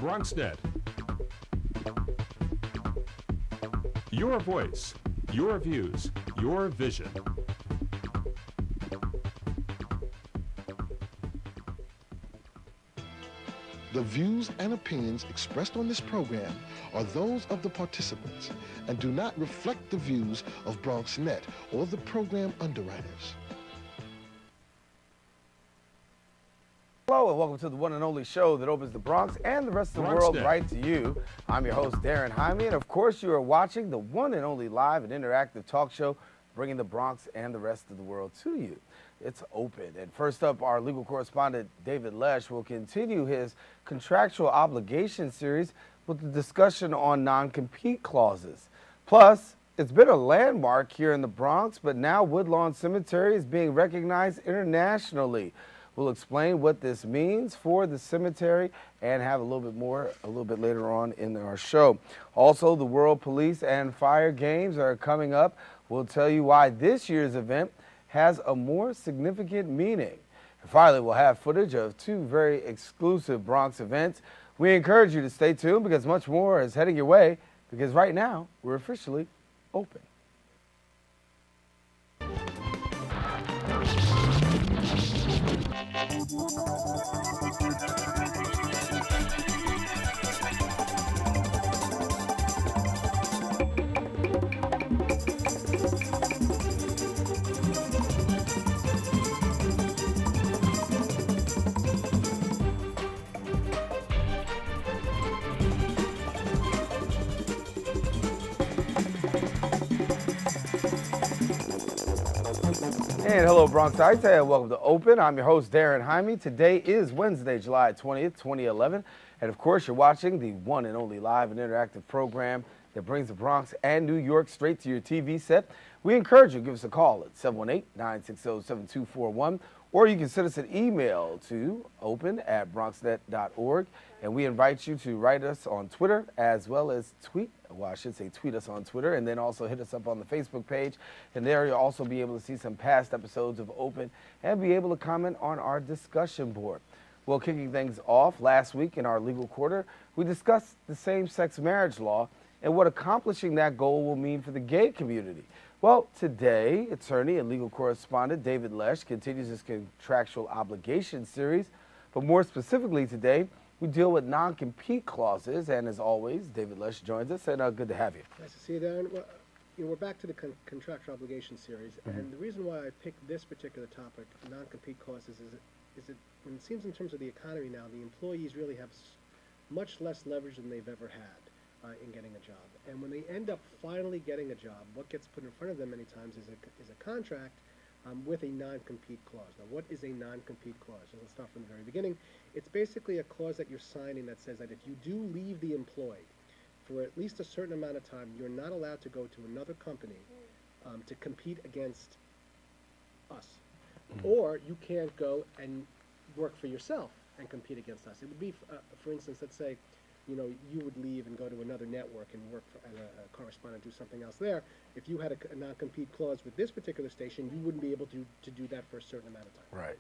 BronxNet. Your voice, your views, your vision. The views and opinions expressed on this program are those of the participants and do not reflect the views of BronxNet or the program underwriters. Hello and welcome to the one and only show that opens the Bronx and the rest of the world right to you. I'm your host, Darren Jaime, and of course you are watching the one and only live and interactive talk show bringing the Bronx and the rest of the world to you. It's open. And first up, our legal correspondent, David Lesh, will continue his contractual obligation series with the discussion on non-compete clauses. Plus, it's been a landmark here in the Bronx, but now Woodlawn Cemetery is being recognized internationally. We'll explain what this means for the cemetery and have a little bit more a little bit later on in our show. Also, the World Police and Fire Games are coming up. We'll tell you why this year's event has a more significant meaning. And finally, we'll have footage of two very exclusive Bronx events. We encourage you to stay tuned because much more is heading your way, because right now we're officially open. And hello, Bronxites, and welcome to Open. I'm your host, Darren Jaime. Today is Wednesday, July 20th, 2011. And of course, you're watching the one and only live and interactive program that brings the Bronx and New York straight to your TV set. We encourage you to give us a call at 718-960-7241, or you can send us an email to open@bronxnet.org. And we invite you to write us on Twitter as well as tweet us on Twitter, and then also hit us up on the Facebook page. And there you'll also be able to see some past episodes of Open and be able to comment on our discussion board. Well, kicking things off, last week in our legal quarter, we discussed the same-sex marriage law and what accomplishing that goal will mean for the gay community. Well, today, attorney and legal correspondent David Lesh continues his contractual obligation series, but more specifically today, we deal with non-compete clauses, and as always, David Lesh joins us, and good to have you. Nice to see you, Darren. Well, we're back to the contractual obligation series, and the reason why I picked this particular topic, non-compete clauses, is it when it seems in terms of the economy now, the employees really have much less leverage than they've ever had in getting a job. And when they end up finally getting a job, what gets put in front of them many times is a contract with a non-compete clause. Now, what is a non-compete clause? So let's start from the very beginning. It's basically a clause that you're signing that says that if you do leave the employee for at least a certain amount of time, you're not allowed to go to another company to compete against us. Or you can't go and work for yourself and compete against us. It would be, for instance, let's say, you would leave and go to another network and work as a correspondent, do something else there. If you had a non-compete clause with this particular station, you wouldn't be able to do that for a certain amount of time. Right.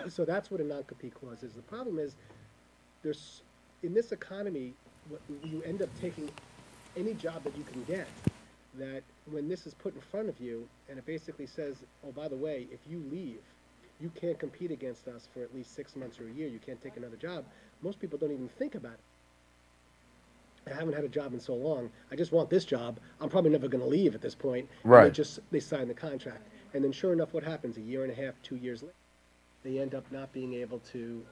So that's what a non-compete clause is. The problem is, in this economy, you end up taking any job that you can get, that when this is put in front of you, and it basically says, oh, by the way, if you leave, you can't compete against us for at least 6 months or a year. You can't take another job. Most people don't even think about it. I haven't had a job in so long. I just want this job. I'm probably never going to leave at this point. Right. And they sign the contract. And then sure enough, what happens? A year and a half, 2 years later, they end up not being able to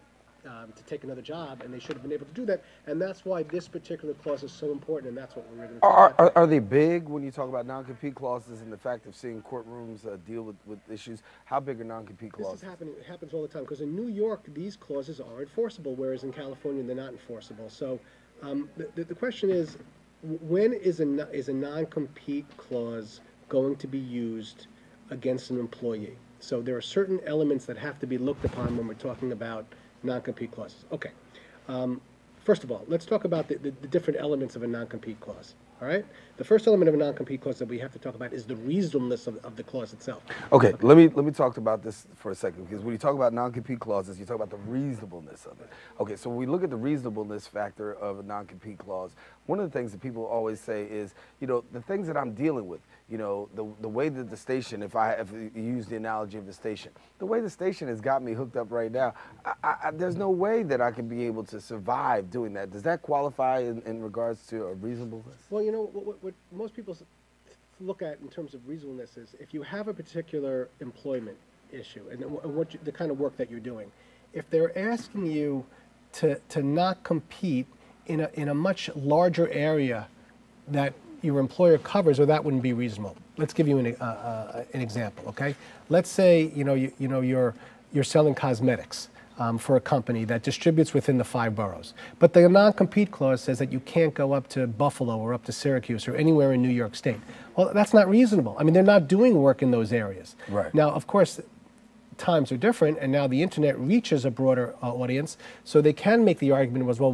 take another job, and they should have been able to do that. And that's why this particular clause is so important, and that's what we're going to talk about. Are they big when you talk about non-compete clauses and the fact of seeing courtrooms deal with issues? How big are non-compete clauses? This is it happens all the time, because in New York, these clauses are enforceable, whereas in California, they're not enforceable. So the question is, when is a non-compete clause going to be used against an employee? So there are certain elements that have to be looked upon when we're talking about non-compete clauses. Okay. First of all, let's talk about the different elements of a non-compete clause. all right? The first element of a non-compete clause that we have to talk about is the reasonableness of the clause itself. Okay, let me talk about this for a second, because when you talk about non-compete clauses, you talk about the reasonableness of it. Okay, so when we look at the reasonableness factor of a non-compete clause, one of the things that people always say is, you know, the things that I'm dealing with, you know, the way that the station, if you use the analogy of the station, the way the station has got me hooked up right now, there's no way that I can be able to survive doing that. Does that qualify in regards to a reasonableness? Well, you know, what most people look at in terms of reasonableness is if you have a particular employment issue and the kind of work that you're doing, if they're asking you to not compete in a much larger area that your employer covers, or that wouldn't be reasonable. Let's give you an example, okay? Let's say you're selling cosmetics for a company that distributes within the 5 boroughs, but the non-compete clause says that you can't go up to Buffalo or up to Syracuse or anywhere in New York State. Well, that's not reasonable. I mean, they're not doing work in those areas. Right. Now, of course, times are different, and now the internet reaches a broader audience, so they can make the argument was, well,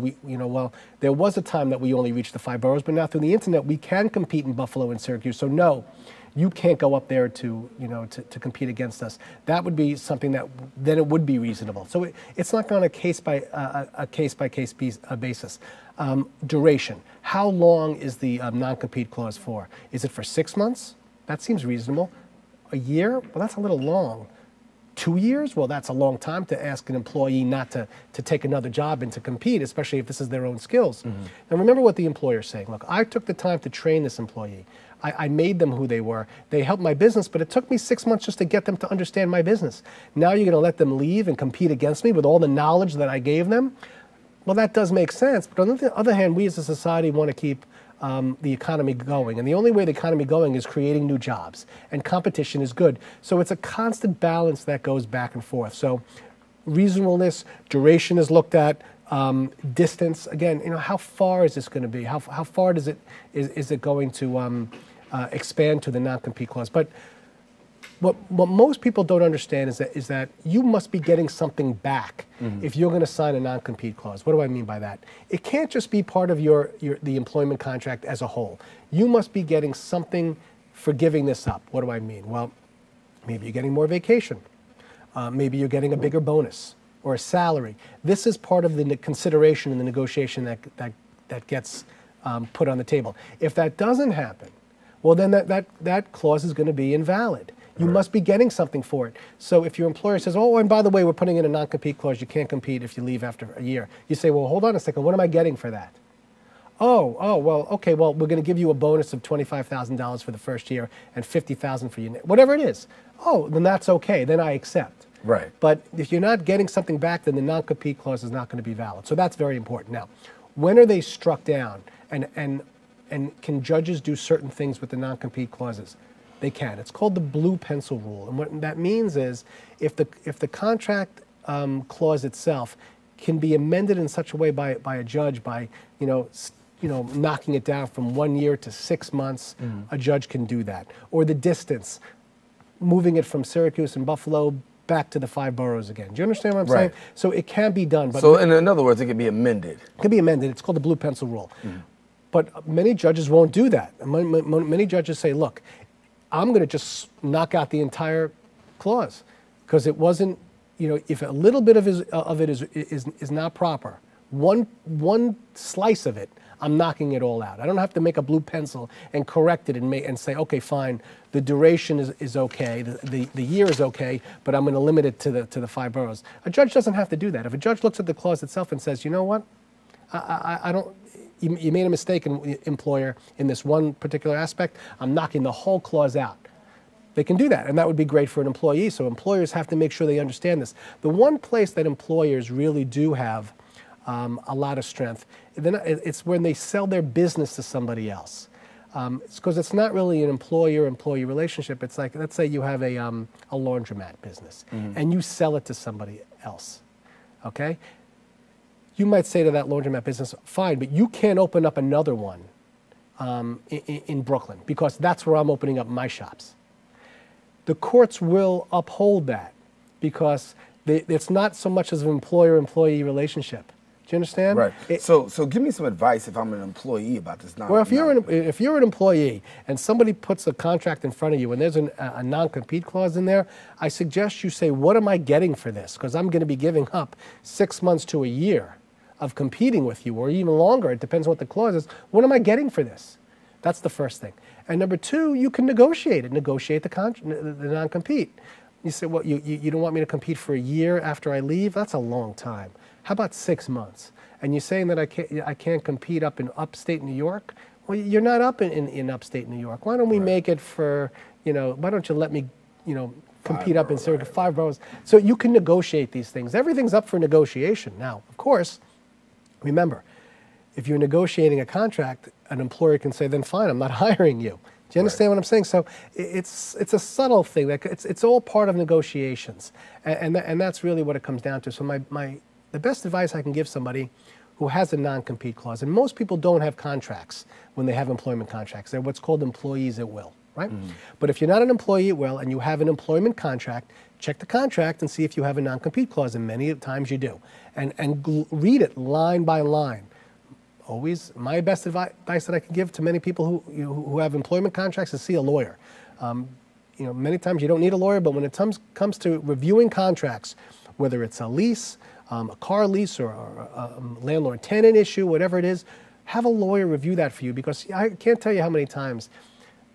there was a time that we only reached the 5 boroughs, but now through the internet we can compete in Buffalo and Syracuse. So no, you can't go up there to compete against us. That would be something that then it would be reasonable. So it's not on a case by case basis. Duration. How long is the non-compete clause for? Is it for 6 months? That seems reasonable. A year? Well, that's a little long. 2 years? Well, that's a long time to ask an employee not to take another job and to compete, especially if this is their own skills. Mm-hmm. Now, remember what the employer's saying. Look, I took the time to train this employee. I made them who they were. They helped my business, but it took me 6 months just to get them to understand my business. Now you're going to let them leave and compete against me with all the knowledge that I gave them? Well, that does make sense. But on the other hand, we as a society want to keep the economy going. And the only way the economy going is creating new jobs. And competition is good. So it's a constant balance that goes back and forth. So reasonableness, duration is looked at, distance. Again, how far is this going to be? How far is it going to expand to the non-compete clause? But what most people don't understand is that you must be getting something back if you're going to sign a non-compete clause. What do I mean by that? It can't just be part of the employment contract as a whole. You must be getting something for giving this up. What do I mean? Well, maybe you're getting more vacation. Maybe you're getting a bigger bonus or a salary. This is part of the consideration in the negotiation that gets put on the table. If that doesn't happen, well, then that clause is going to be invalid. You must be getting something for it. So if your employer says, oh, and by the way, we're putting in a non-compete clause, you can't compete if you leave after a year. You say, well, hold on a second, what am I getting for that? Oh, well, okay, well, we're going to give you a bonus of $25,000 for the first year and $50,000 for your, whatever it is. Oh, then that's okay, then I accept. Right. But if you're not getting something back, then the non-compete clause is not going to be valid. So that's very important. Now, when are they struck down? And can judges do certain things with the non-compete clauses? They can. It's called the blue pencil rule. And what that means is if the contract clause itself can be amended in such a way by a judge by, knocking it down from 1 year to 6 months, a judge can do that. Or the distance, moving it from Syracuse and Buffalo back to the 5 boroughs again. Do you understand what I'm saying? So it can be done. But so in other words, it can be amended. It can be amended. It's called the blue pencil rule. But many judges won't do that. Many judges say, look, I'm going to just knock out the entire clause because it wasn't, if a little bit of it is not proper, one slice of it, I'm knocking it all out. I don't have to make a blue pencil and correct it and say, okay, fine, the duration is okay, the year is okay, but I'm going to limit it to the 5 boroughs. A judge doesn't have to do that. If a judge looks at the clause itself and says, you know what, I don't. You made a mistake, employer, in this one particular aspect. I'm knocking the whole clause out. They can do that, and that would be great for an employee. So employers have to make sure they understand this. The one place that employers really do have a lot of strength, it's when they sell their business to somebody else. It's because it's not really an employer-employee relationship. It's like, let's say you have a laundromat business, and you sell it to somebody else, okay? You might say to that laundromat business, fine, but you can't open up another one in Brooklyn because that's where I'm opening up my shops. The courts will uphold that because it's not so much as an employer-employee relationship. Do you understand? Right. So give me some advice if I'm an employee about this. Well, if you're an employee and somebody puts a contract in front of you and there's a non-compete clause in there, I suggest you say, what am I getting for this? Because I'm going to be giving up 6 months to a year of competing with you, or even longer. It depends on what the clause is. What am I getting for this? That's the first thing. And number two, you can negotiate it. Negotiate the non-compete. You say, well, you don't want me to compete for a year after I leave? That's a long time. How about 6 months? And you're saying that I can't compete up in upstate New York? Well, you're not up in upstate New York. Why don't we make it for, why don't you let me, compete up in circa 5 boroughs? So you can negotiate these things. Everything's up for negotiation. Now, of course, remember, if you're negotiating a contract, an employer can say, then fine, I'm not hiring you. Do you understand what I'm saying? So it's a subtle thing. It's all part of negotiations, and that's really what it comes down to. So the best advice I can give somebody who has a non-compete clause, and most people don't have contracts when they have employment contracts. They're what's called employees at will, right? But if you're not an employee at will and you have an employment contract, check the contract and see if you have a non-compete clause, and many times you do. And read it line by line. Always, my best advice that I can give to many people who have employment contracts is see a lawyer. Many times you don't need a lawyer, but when it comes to reviewing contracts, whether it's a lease, a car lease, or a landlord-tenant issue, whatever it is, have a lawyer review that for you, because I can't tell you how many times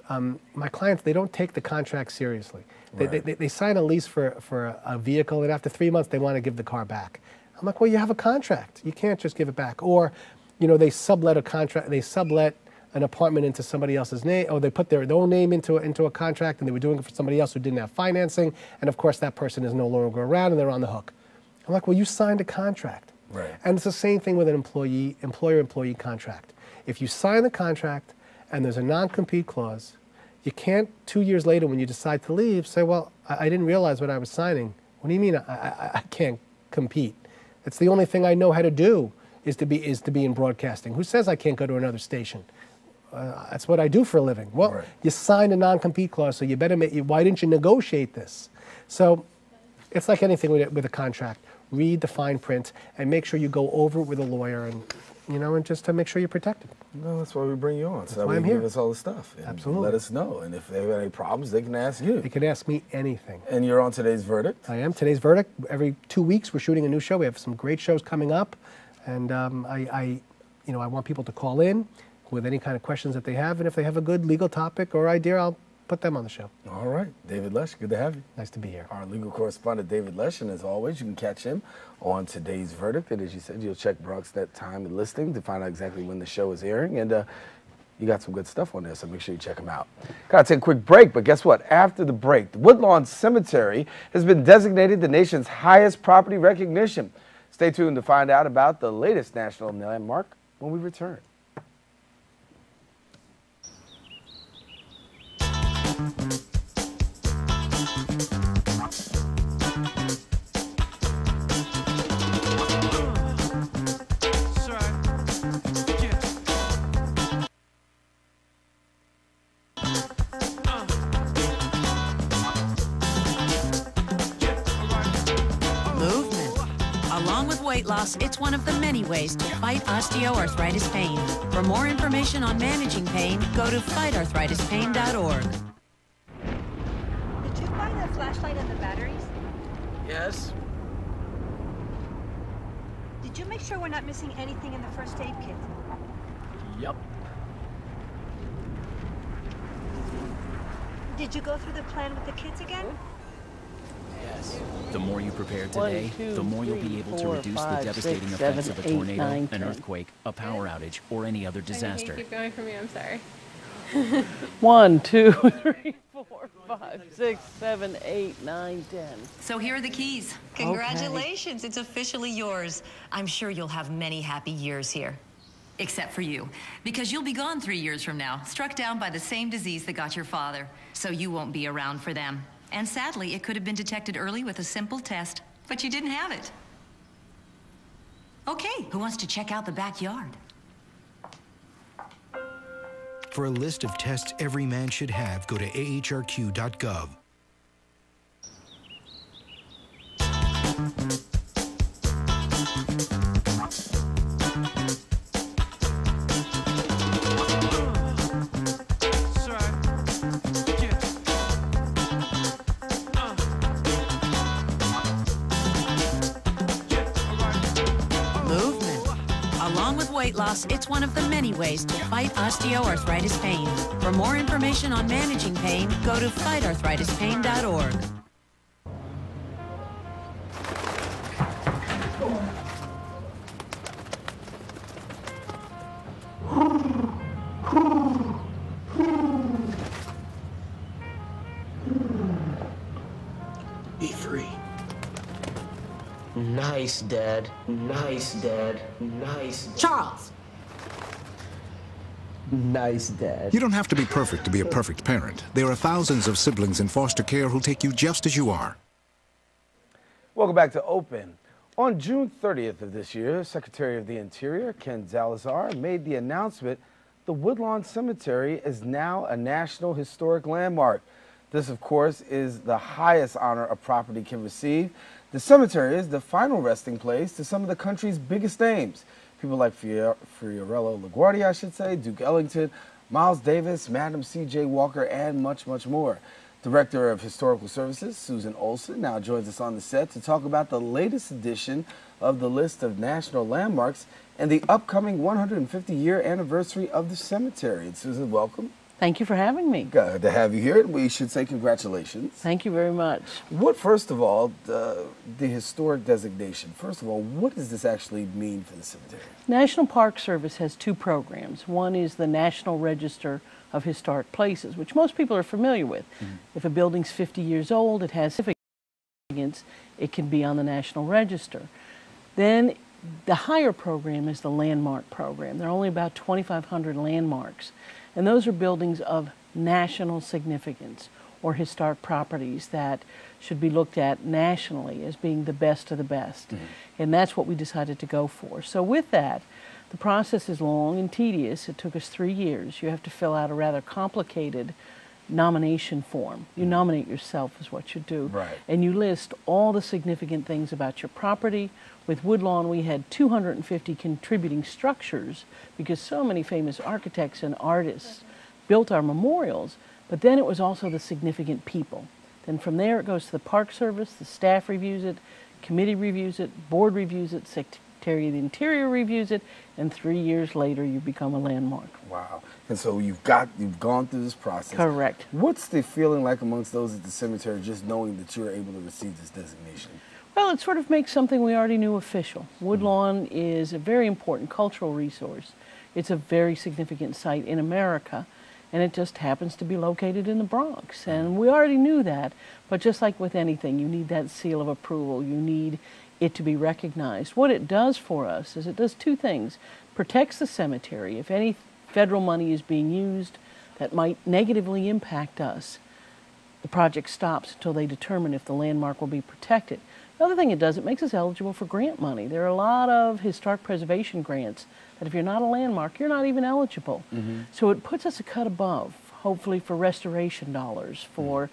my clients, they don't take the contract seriously. They sign a lease for a vehicle, and after 3 months they want to give the car back. I'm like, well, you have a contract. You can't just give it back. Or they sublet a contract. They sublet an apartment into somebody else's name, or they put their own name into a contract, and they were doing it for somebody else who didn't have financing, and of course that person is no longer around, and they're on the hook. I'm like, well, you signed a contract. Right. And it's the same thing with an employer-employee contract. If you sign the contract and there's a non-compete clause, you can't 2 years later when you decide to leave say, well, I didn't realize what I was signing. What do you mean I can't compete? It's the only thing I know how to do is to be in broadcasting. Who says I can't go to another station? That's what I do for a living. Well, you signed a non-compete clause, so you better why didn't you negotiate this? So it's like anything with a contract. Read the fine print and make sure you go over it with a lawyer, and just to make sure you're protected. No, that's why we bring you on. That's so why I'm give here. us all the stuff. And absolutely. Let us know. And if they have any problems, they can ask you. They can ask me anything. And you're on Today's Verdict? I am. Today's Verdict. Every 2 weeks we're shooting a new show. We have some great shows coming up. And I want people to call in with any kind of questions that they have. And if they have a good legal topic or idea, I'll put them on the show. All right. David Lesh, good to have you. Nice to be here. Our legal correspondent, David Lesh. And as always, you can catch him on Today's Verdict. And as you said, you'll check BronxNet time and listing to find out exactly when the show is airing. And you got some good stuff on there, so make sure you check them out. Got to take a quick break, but guess what? After the break, the Woodlawn Cemetery has been designated the nation's highest property recognition. Stay tuned to find out about the latest national landmark when we return. It's one of the many ways to fight osteoarthritis pain. For more information on managing pain, go to fightarthritispain.org. Did you find the flashlight and the batteries? Yes. Did you make sure we're not missing anything in the first aid kit? Yep. Did you go through the plan with the kids again? Yes. The more you prepare today, the more you'll be able to reduce the devastating effects of a tornado, an earthquake, a power outage, or any other disaster. Keep going for me, I'm sorry. 1, 2, 3, 4, 5, 6, 7, 8, 9, 10. So here are the keys. Congratulations, it's officially yours. I'm sure you'll have many happy years here. Except for you, because you'll be gone 3 years from now, struck down by the same disease that got your father. So you won't be around for them. And sadly, it could have been detected early with a simple test, but you didn't have it. Okay, who wants to check out the backyard? For a list of tests every man should have, go to ahrq.gov. weight loss, it's one of the many ways to fight osteoarthritis pain. For more information on managing pain, go to fightarthritispain.org. E3. Nice, Dad. Nice, Dad. Nice. Charles! Nice, Dad. You don't have to be perfect to be a perfect parent. There are thousands of siblings in foster care who'll take you just as you are. Welcome back to Open. On June 30th of this year, Secretary of the Interior, Ken Salazar, made the announcement the Woodlawn Cemetery is now a National Historic Landmark. This, of course, is the highest honor a property can receive. The cemetery is the final resting place to some of the country's biggest names. People like Fiorello LaGuardia, I should say, Duke Ellington, Miles Davis, Madam C.J. Walker, and much, much more. Director of Historical Services, Susan Olson, now joins us on the set to talk about the latest edition of the list of national landmarks and the upcoming 150-year anniversary of the cemetery. And Susan, welcome. Thank you for having me. Glad to have you here. We should say congratulations. Thank you very much. First of all, the historic designation. First of all, what does this actually mean for the cemetery? National Park Service has two programs. One is the National Register of Historic Places, which most people are familiar with. If a building's 50 years old, it has significance, it can be on the National Register. Then the higher program is the Landmark Program. There are only about 2,500 landmarks. And those are buildings of national significance or historic properties that should be looked at nationally as being the best of the best. And that's what we decided to go for. So with that, the process is long and tedious. It took us 3 years. You have to fill out a rather complicated nomination form. You nominate yourself is what you do. Right. And you list all the significant things about your property. With Woodlawn, we had 250 contributing structures because so many famous architects and artists built our memorials, but then it was also the significant people. Then from there it goes to the Park Service, the staff reviews it, committee reviews it, board reviews it, Secretary of the Interior reviews it, and 3 years later you become a landmark. Wow. And so you've gone through this process. Correct. What's the feeling like amongst those at the cemetery just knowing that you're able to receive this designation? Well, it sort of makes something we already knew official. Woodlawn is a very important cultural resource. It's a very significant site in America, and it just happens to be located in the Bronx. And we already knew that, but just like with anything, you need that seal of approval. You need it to be recognized. What it does for us is it does two things. Protects the cemetery. If any federal money is being used that might negatively impact us, the project stops until they determine if the landmark will be protected. The other thing it does, it makes us eligible for grant money. There are a lot of historic preservation grants that if you're not a landmark, you're not even eligible. So it puts us a cut above, hopefully for restoration dollars, for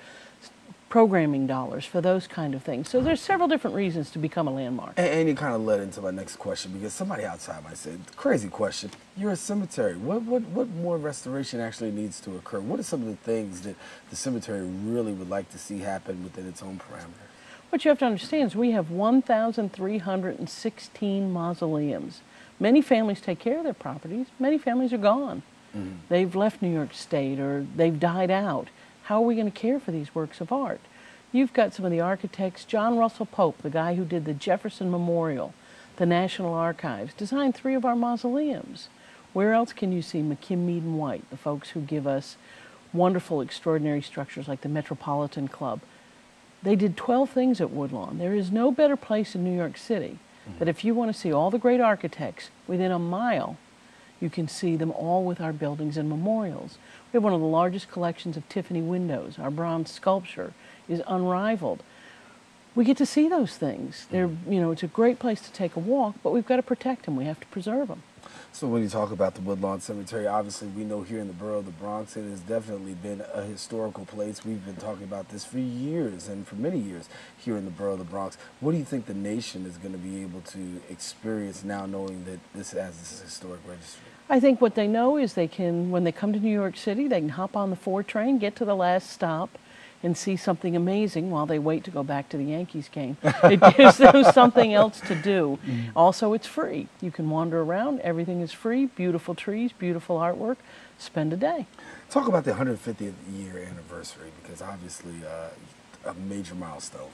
programming dollars, for those kind of things. So there's several different reasons to become a landmark. And you kind of led into my next question because somebody outside might say, crazy question, you're a cemetery. What more restoration actually needs to occur? What are some of the things that the cemetery really would like to see happen within its own parameters? What you have to understand is we have 1,316 mausoleums. Many families take care of their properties. Many families are gone. They've left New York State or they've died out. How are we going to care for these works of art? You've got some of the architects. John Russell Pope, the guy who did the Jefferson Memorial, the National Archives, designed 3 of our mausoleums. Where else can you see McKim, Mead, and White, the folks who give us wonderful, extraordinary structures like the Metropolitan Club? They did 12 things at Woodlawn. There is no better place in New York City that if you want to see all the great architects within a mile, you can see them all with our buildings and memorials. We have one of the largest collections of Tiffany windows. Our bronze sculpture is unrivaled. We get to see those things. They're, it's a great place to take a walk, but we've got to protect them. We have to preserve them. So when you talk about the Woodlawn Cemetery, obviously we know here in the borough of the Bronx, it has definitely been a historical place. We've been talking about this for years and for many years here in the borough of the Bronx. What do you think the nation is going to be able to experience now knowing that this has this historic registry? I think what they know is they can, when they come to New York City, they can hop on the 4 train, get to the last stop, and see something amazing while they wait to go back to the Yankees game. It gives them something else to do. Also, it's free. You can wander around. Everything is free. Beautiful trees, beautiful artwork. Spend a day. Talk about the 150th year anniversary, because obviously a major milestone.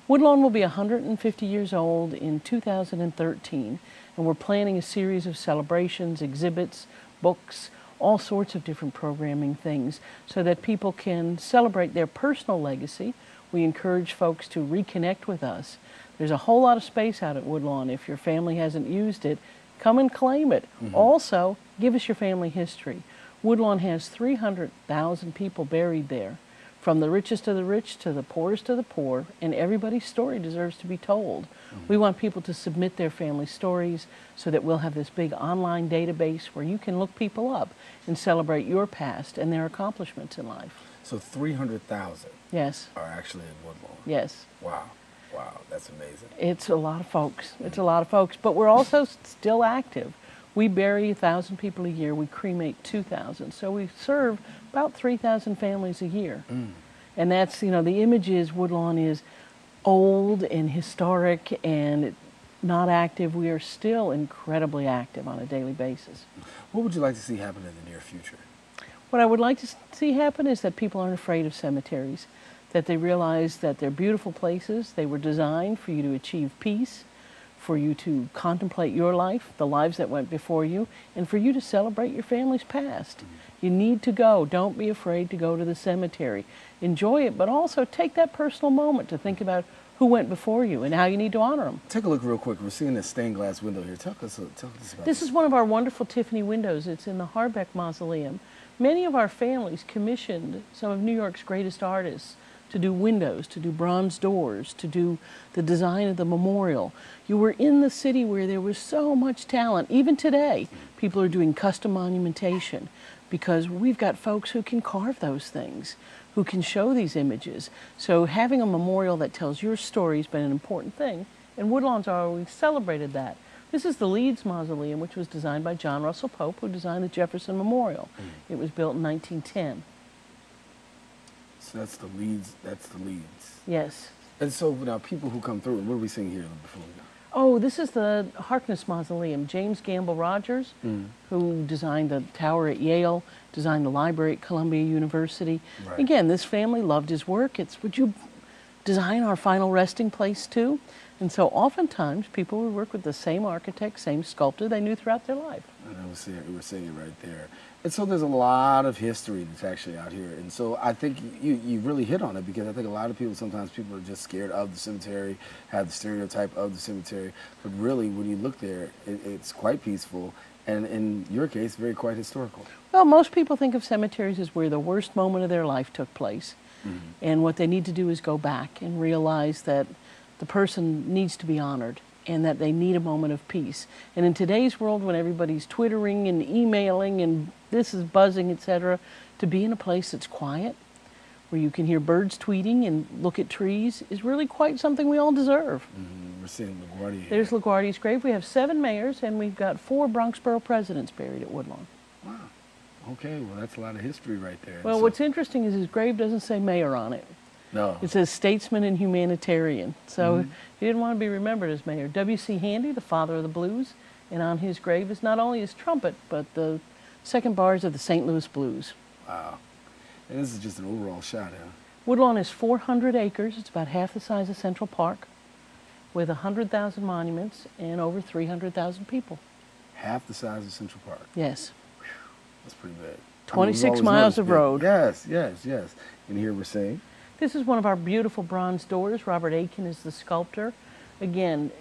Woodlawn will be 150 years old in 2013, and we're planning a series of celebrations, exhibits, books, all sorts of different programming things so that people can celebrate their personal legacy. We encourage folks to reconnect with us. There's a whole lot of space out at Woodlawn. If your family hasn't used it, come and claim it. Also, give us your family history. Woodlawn has 300,000 people buried there, from the richest of the rich to the poorest of the poor, and everybody's story deserves to be told. We want people to submit their family stories so that we'll have this big online database where you can look people up and celebrate your past and their accomplishments in life. So 300,000 yes. are actually in Woodlawn. Yes. Wow. Wow, that's amazing. It's a lot of folks. It's a lot of folks, but we're also still active. We bury 1,000 people a year. We cremate 2,000. So we serve about 3,000 families a year. And that's, you know, the image is Woodlawn is old and historic and not active. We are still incredibly active on a daily basis. What would you like to see happen in the near future? What I would like to see happen is that people aren't afraid of cemeteries, that they realize that they're beautiful places. They were designed for you to achieve peace, for you to contemplate your life, the lives that went before you, and for you to celebrate your family's past. You need to go. Don't be afraid to go to the cemetery. Enjoy it, but also take that personal moment to think about who went before you and how you need to honor them. Take a look real quick. We're seeing this stained glass window here. Tell us about this. Is one of our wonderful Tiffany windows. It's in the Harbeck Mausoleum. Many of our families commissioned some of New York's greatest artists to do windows, to do bronze doors, to do the design of the memorial. You were in the city where there was so much talent. Even today, people are doing custom monumentation because we've got folks who can carve those things, who can show these images. So having a memorial that tells your story has been an important thing, and Woodlawn's always celebrated that. This is the Leeds Mausoleum, which was designed by John Russell Pope, who designed the Jefferson Memorial. It was built in 1910. So that's the Leeds. That's the Leeds. Yes. And so now people who come through, what are we seeing here before we go? Oh, this is the Harkness Mausoleum. James Gamble Rogers, who designed the tower at Yale, designed the library at Columbia University. Right. Again, this family loved his work. It's, would you design our final resting place too? And so oftentimes people would work with the same architect, same sculptor they knew throughout their life. And we're seeing it right there. And so there's a lot of history that's actually out here. And so I think you really hit on it, because I think a lot of people, sometimes people are just scared of the cemetery, have the stereotype of the cemetery. But really, when you look there, it's quite peaceful. And in your case, very quite historical. Well, most people think of cemeteries as where the worst moment of their life took place. And what they need to do is go back and realize that the person needs to be honored and that they need a moment of peace. And in today's world, when everybody's twittering and emailing and this is buzzing, etc., to be in a place that's quiet, where you can hear birds tweeting and look at trees, is really quite something we all deserve. We're seeing LaGuardia here. There's LaGuardia's grave. We have 7 mayors, and we've got 4 Bronx Borough presidents buried at Woodlawn. Wow. Okay, well, that's a lot of history right there. Well, what's interesting is his grave doesn't say mayor on it. No. It says statesman and humanitarian. So he didn't want to be remembered as mayor. W.C. Handy, the father of the blues, and on his grave is not only his trumpet, but the second bars of the St. Louis Blues. Wow. And this is just an overall shot, huh? Woodlawn is 400 acres. It's about half the size of Central Park, with 100,000 monuments and over 300,000 people. Half the size of Central Park? Yes. Whew. That's pretty big. 26 miles of road. Yes, yes, yes. And here we're seeing? This is one of our beautiful bronze doors. Robert Aiken is the sculptor. Again,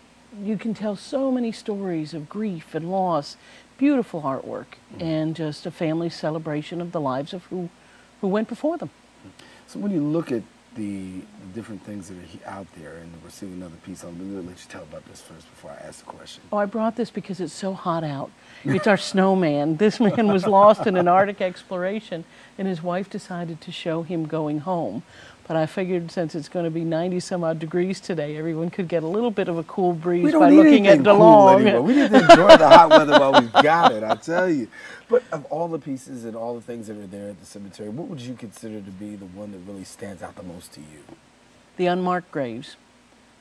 you can tell so many stories of grief and loss, beautiful artwork, and just a family celebration of the lives of who went before them. So when you look at the different things that are out there, and we're seeing another piece, I'm going to let you tell about this first before I ask the question. Oh, I brought this because it's so hot out. It's our snowman. This man was lost in an Arctic exploration, and his wife decided to show him going home. But I figured since it's going to be 90-some-odd degrees today, everyone could get a little bit of a cool breeze by looking at DeLong. Cool, we need to enjoy the hot weather while we've got it, I tell you. But of all the pieces and all the things that are there at the cemetery, what would you consider to be the one that really stands out the most to you? The unmarked graves.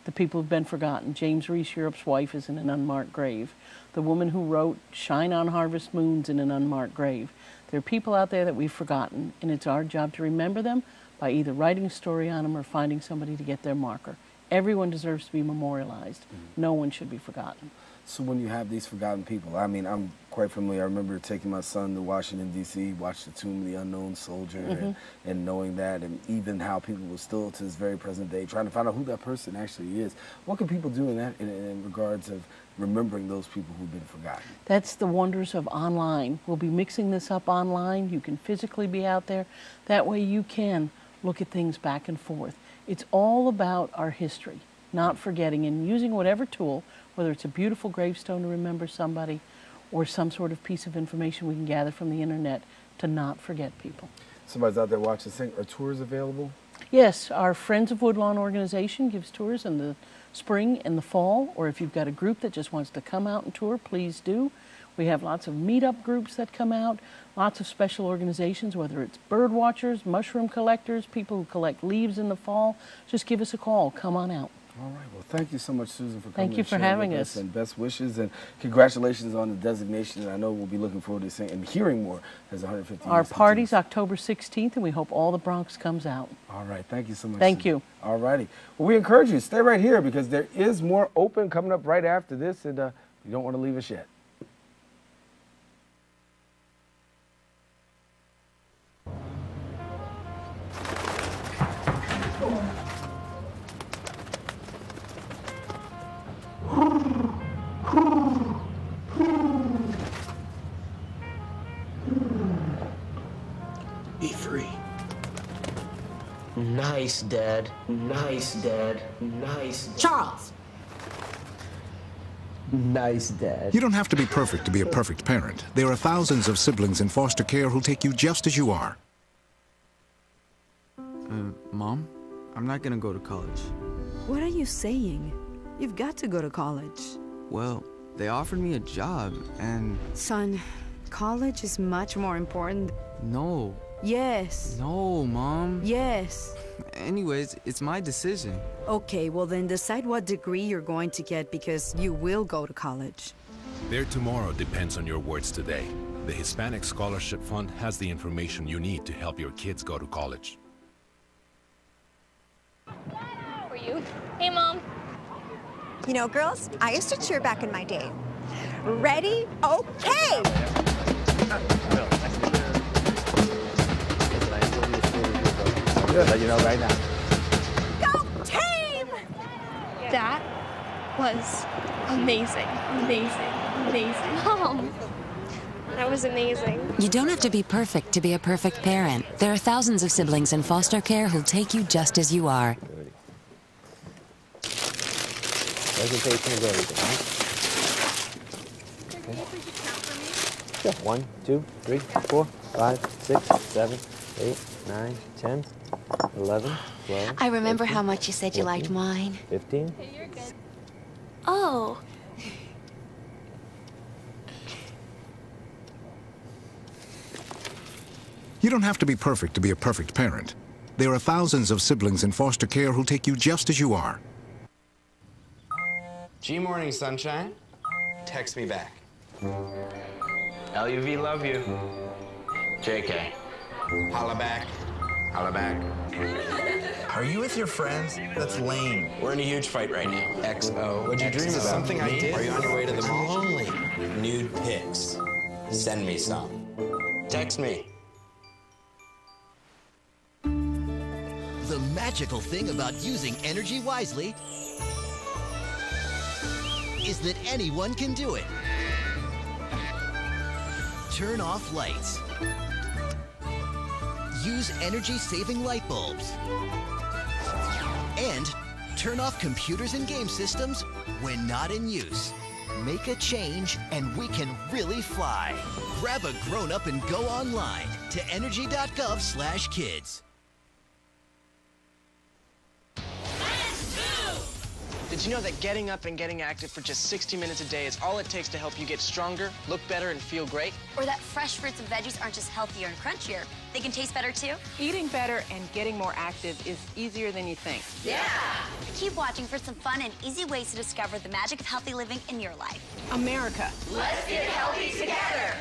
The people who've been forgotten. James Reese Europe's wife is in an unmarked grave. The woman who wrote Shine on Harvest Moon's in an unmarked grave. There are people out there that we've forgotten, and it's our job to remember them by either writing a story on them or finding somebody to get their marker. Everyone deserves to be memorialized. No one should be forgotten. So when you have these forgotten people, I mean, I'm quite familiar. I remember taking my son to Washington, D.C., watch the Tomb of the Unknown Soldier, and knowing that, and even how people will still, to this very present day, trying to find out who that person actually is. What can people do in that, in regards of remembering those people who've been forgotten? That's the wonders of online. We'll be mixing this up online. You can physically be out there. That way you can look at things back and forth. It's all about our history, not forgetting, and using whatever tool, whether it's a beautiful gravestone to remember somebody or some sort of piece of information we can gather from the internet, to not forget people. Somebody's out there watching this. Are tours available? Yes, our Friends of Woodlawn organization gives tours in the spring and the fall, or if you've got a group that just wants to come out and tour, please do. We have lots of meetup groups that come out, lots of special organizations, whether it's bird watchers, mushroom collectors, people who collect leaves in the fall. Just give us a call. Come on out. All right. Well, thank you so much, Susan, for coming. Thank you for having us. And best wishes and congratulations on the designation. And I know we'll be looking forward to seeing and hearing more as 150 Our party's October 16th, and we hope all the Bronx comes out. All right. Thank you so much. Thank you. All righty. Well, we encourage you to stay right here because there is more open coming up right after this, and you don't want to leave us yet. Be free. Nice, Dad. Nice, Dad. Nice, Dad. Charles! Nice, Dad. You don't have to be perfect to be a perfect parent. There are thousands of siblings in foster care who'll take you just as you are. Mom, I'm not gonna go to college. What are you saying? You've got to go to college. Well, they offered me a job, and... Son, college is much more important. No. Yes. No, Mom. Yes. Anyways, it's my decision. Okay, well then decide what degree you're going to get because you will go to college. Their tomorrow depends on your words today. The Hispanic Scholarship Fund has the information you need to help your kids go to college. For you. Hey, Mom. You know, girls, I used to cheer back in my day. Ready? Okay! Good, let you know right now. Go team! That was amazing, amazing, amazing. Mom, that was amazing. You don't have to be perfect to be a perfect parent. There are thousands of siblings in foster care who'll take you just as you are. Presentation of everything, right? Okay. Sure. 1, 2, 3, 4, 5, 6, 7, 8, 9, 10, 11, 12. I remember 13, how much you said 14, you liked mine. 15. Oh. You don't have to be perfect to be a perfect parent. There are thousands of siblings in foster care who'll take you just as you are. G-Morning, sunshine. Text me back. LUV, love you. JK. Holla back. Holla back. Are you with your friends? That's lame. We're in a huge fight right now. XO. What'd you dream about? Something I did. Are you on your way to the mall? I'm lonely. Nude pics. Send me some. Text me. The magical thing about using energy wisely is that anyone can do it. Turn off lights. Use energy-saving light bulbs. And turn off computers and game systems when not in use. Make a change and we can really fly. Grab a grown-up and go online to energy.gov/kids. Did you know that getting up and getting active for just 60 minutes a day is all it takes to help you get stronger, look better, and feel great? Or that fresh fruits and veggies aren't just healthier and crunchier, they can taste better too? Eating better and getting more active is easier than you think. Yeah! Keep watching for some fun and easy ways to discover the magic of healthy living in your life. America. Let's get healthy together!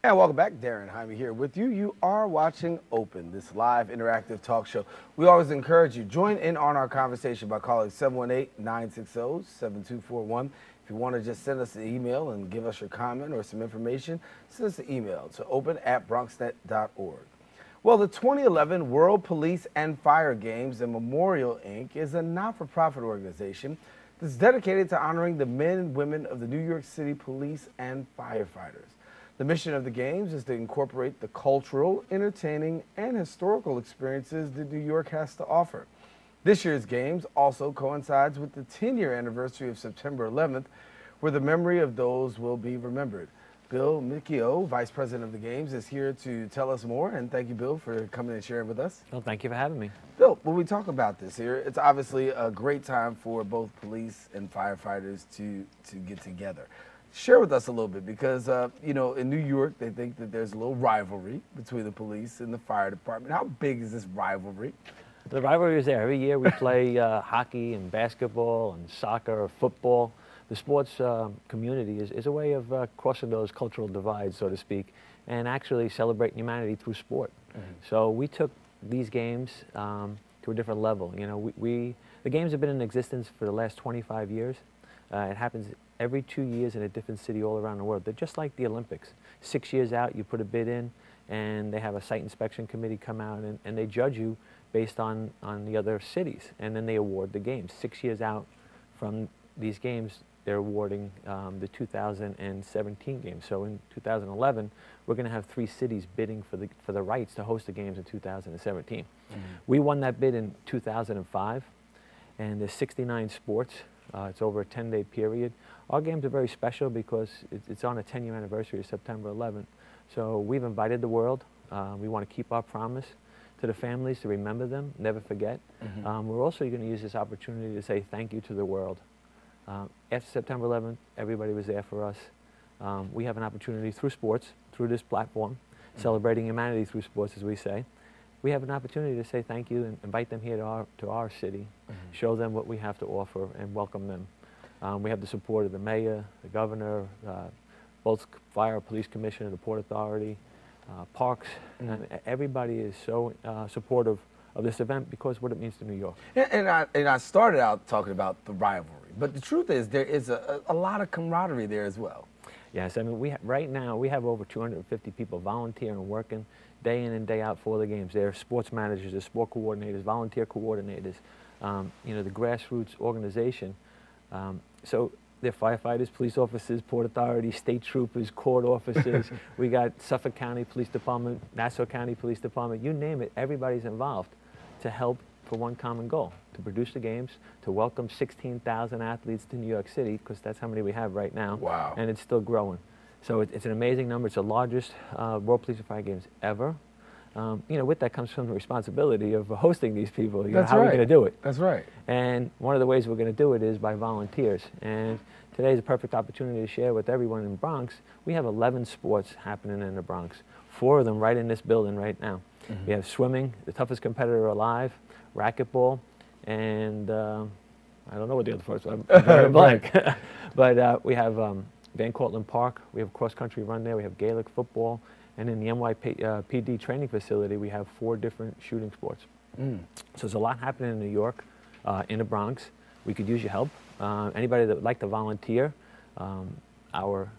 And welcome back. Darren Jaime here with you. You are watching Open, this live interactive talk show. We always encourage you, join in on our conversation by calling 718-960-7241. If you want to just send us an email and give us your comment or some information, send us an email to open@bronxnet.org. Well, the 2011 World Police and Fire Games and Memorial, Inc. is a not-for-profit organization that's dedicated to honoring the men and women of the New York City police and firefighters. The mission of the Games is to incorporate the cultural, entertaining, and historical experiences that New York has to offer. This year's Games also coincides with the 10-year anniversary of September 11th, where the memory of those will be remembered. Bill Micchio, Vice President of the Games, is here to tell us more, and thank you, Bill, for coming and sharing with us. Well, thank you for having me. Bill, when we talk about this here, it's obviously a great time for both police and firefighters to get together. Share with us a little bit because, you know, in New York, they think that there's a little rivalry between the police and the fire department. How big is this rivalry? The rivalry is there. Every year we play hockey and basketball and soccer or football. The sports community is a way of crossing those cultural divides, so to speak, and actually celebrating humanity through sport. So we took these games to a different level. You know, the games have been in existence for the last 25 years. It happens every 2 years in a different city all around the world. They're just like the Olympics. 6 years out, you put a bid in, and they have a site inspection committee come out, and they judge you based on the other cities, and then they award the games. 6 years out from these games, they're awarding the 2017 games. So in 2011, we're going to have 3 cities bidding for the rights to host the games in 2017. We won that bid in 2005, and there's 69 sports. It's over a 10-day period. Our games are very special because it's on a 10-year anniversary of September 11th. So we've invited the world. We want to keep our promise to the families to remember them, never forget. We're also going to use this opportunity to say thank you to the world. After September 11th, everybody was there for us. We have an opportunity through sports, through this platform, celebrating humanity through sports, as we say. We have an opportunity to say thank you and invite them here to our city, show them what we have to offer, and welcome them. We have the support of the mayor, the governor, both fire, police commissioner, the Port Authority, parks. And everybody is so supportive of this event because what it means to New York. And I started out talking about the rivalry, but the truth is there is a lot of camaraderie there as well. Yes, I mean, right now we have over 250 people volunteering and working day in and day out for the games. They're sports managers, they're sport coordinators, volunteer coordinators, you know, the grassroots organization. So they're firefighters, police officers, Port Authority, state troopers, court officers. We got Suffolk County Police Department, Nassau County Police Department, you name it, everybody's involved to help for one common goal, to produce the games, to welcome 16,000 athletes to New York City, because that's how many we have right now. Wow. And it's still growing. So it's an amazing number. It's the largest World Police and Fire Games ever. You know, with that comes some responsibility of hosting these people. You know, how are we going to do it? That's right. And one of the ways we're going to do it is by volunteers. And today is a perfect opportunity to share with everyone in the Bronx. We have 11 sports happening in the Bronx. 4 of them right in this building right now. We have swimming, the toughest competitor alive, racquetball, and I don't know what the other sports are. I'm blank. But we have Van Cortlandt Park. We have a cross-country run there. We have Gaelic football. And in the NYPD training facility, we have 4 different shooting sports. So there's a lot happening in New York, in the Bronx. We could use your help. Anybody that would like to volunteer, our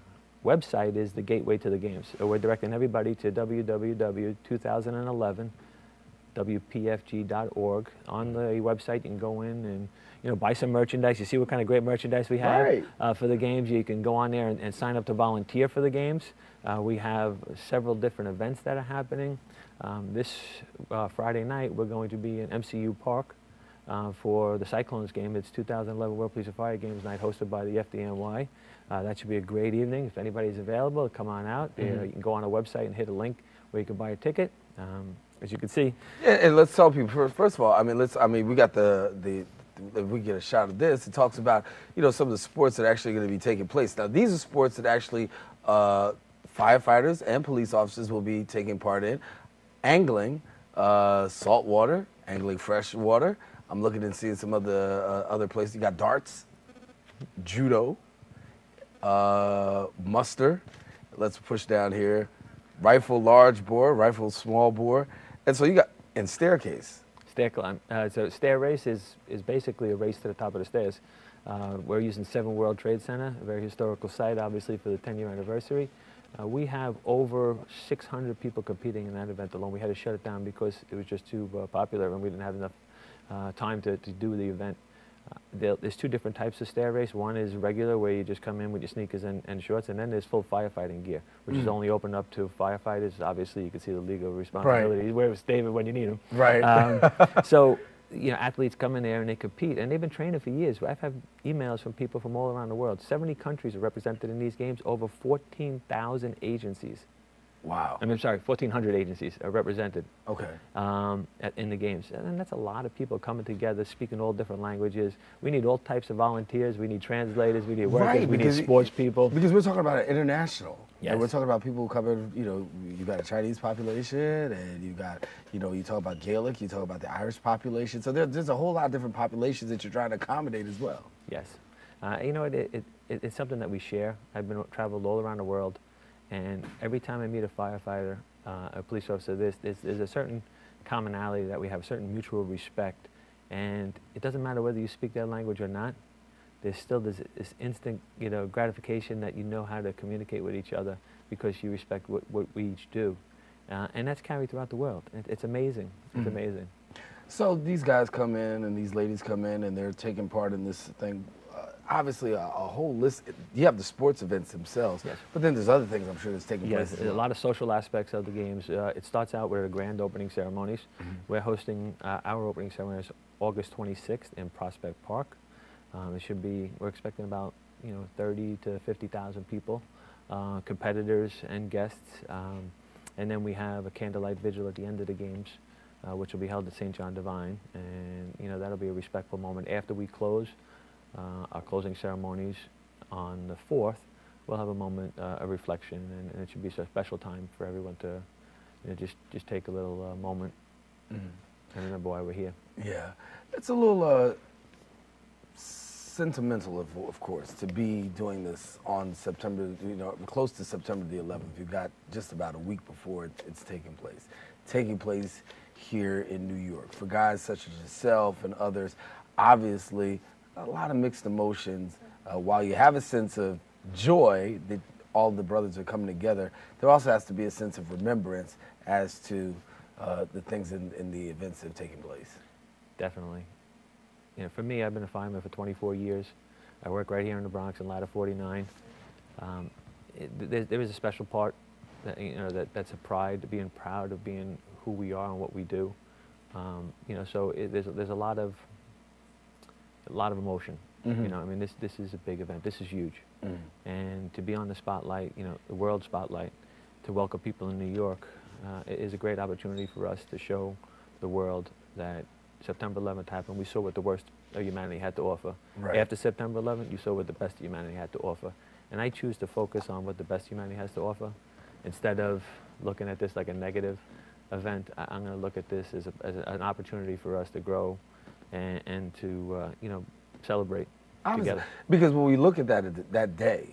website is the gateway to the games. So we're directing everybody to www.2011wpfg.org. On the website, you can go in and buy some merchandise. You see what kind of great merchandise we have for the games. You can go on there and sign up to volunteer for the games. We have several different events that are happening. This Friday night, we're going to be in MCU Park for the Cyclones game. It's 2011 World Police and Fire Games night hosted by the FDNY. That should be a great evening. If anybody's available, come on out. You can go on our website and hit a link. where you can buy a ticket. As you can see. Yeah, and let's tell people, first of all, we got if we get a shot of this, it talks about, some of the sports that are actually going to be taking place. Now, these are sports that actually firefighters and police officers will be taking part in. Angling, saltwater, angling freshwater. I'm looking and seeing some of the other places. You got darts, judo, muster. Let's push down here. Rifle large bore, rifle small bore. And so you got, and staircase. Stair climb. So stair race is basically a race to the top of the stairs. We're using 7 World Trade Center, a very historical site, obviously, for the 10-year anniversary. We have over 600 people competing in that event alone. We had to shut it down because it was just too popular and we didn't have enough time to do the event. There's 2 different types of stair race. One is regular, where you just come in with your sneakers and shorts, and then there's full firefighting gear, which is only open up to firefighters. Obviously, you can see the legal responsibility. Where's David when you need him? Right. So, athletes come in there and they compete, and they've been training for years. I've had emails from people from all around the world. 70 countries are represented in these games, over 14,000 agencies. Wow. 1,400 agencies are represented. Okay. In the games. And that's a lot of people coming together, speaking all different languages. We need all types of volunteers. We need translators. We need workers. We need sports people. Because we're talking about an international. Yes. And we're talking about people who cover, you got a Chinese population, and you got, you talk about Gaelic, you talk about the Irish population. So there's a whole lot of different populations that you're trying to accommodate as well. Yes. It's something that we share. I've traveled all around the world. And every time I meet a firefighter, a police officer, there's a certain commonality that we have, a certain mutual respect. And it doesn't matter whether you speak their language or not. There's still this instant, gratification that you know how to communicate with each other because you respect what we each do. And that's carried throughout the world. It's amazing. It's amazing. So these guys come in and these ladies come in and they're taking part in this thing. Obviously, a whole list. You have the sports events themselves, yes. But then there's other things I'm sure that's taking place. Yes, a lot of social aspects of the games. It starts out with the grand opening ceremonies. We're hosting our opening ceremonies August 26th in Prospect Park. We're expecting about 30 to 50,000 people, competitors and guests, and then we have a candlelight vigil at the end of the games, which will be held at St. John Divine, and that'll be a respectful moment after we close. Our closing ceremonies on the 4th, we'll have a moment of reflection, and it should be a special time for everyone to just take a little moment and remember why we're here. Yeah, it's a little sentimental, of course, to be doing this on September, close to September the 11th. You've got just about a week before it's taking place here in New York. For guys such as yourself and others, obviously, a lot of mixed emotions. While you have a sense of joy that all the brothers are coming together, there also has to be a sense of remembrance as to the things in the events that have taken place. Definitely. For me, I've been a fireman for 24 years. I work right here in the Bronx in Ladder 49. There is a special part that, that's a pride, to being proud of being who we are and what we do. So there's a lot of emotion. This is a big event. This is huge. And to be on the spotlight, the world spotlight, to welcome people in New York, is a great opportunity for us to show the world that September 11th happened. We saw what the worst of humanity had to offer. Right. After September 11th, you saw what the best of humanity had to offer. And I choose to focus on what the best humanity has to offer instead of looking at this like a negative event. I'm going to look at this as an opportunity for us to grow and to celebrate together. Because when we look at that day,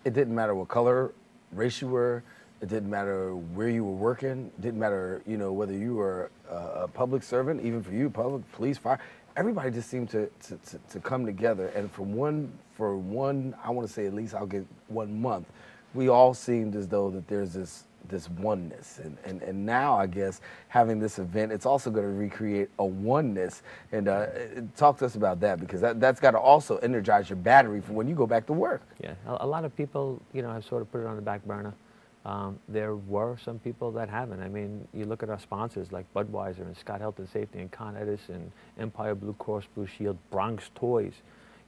it didn't matter what color, race you were. It didn't matter where you were working. It didn't matter, whether you were a public servant, even for you, public, police, fire. Everybody just seemed to come together. And for one, I want to say at least I'll get 1 month, we all seemed as though that there's this oneness. And now, I guess, having this event, it's also going to recreate a oneness. And talk to us about that, because that's got to also energize your battery for when you go back to work. Yeah, a lot of people, have sort of put it on the back burner. There were some people that haven't. I mean, you look at our sponsors like Budweiser and Scott Health and Safety and Con Edison, Empire Blue Cross Blue Shield, Bronx Toys.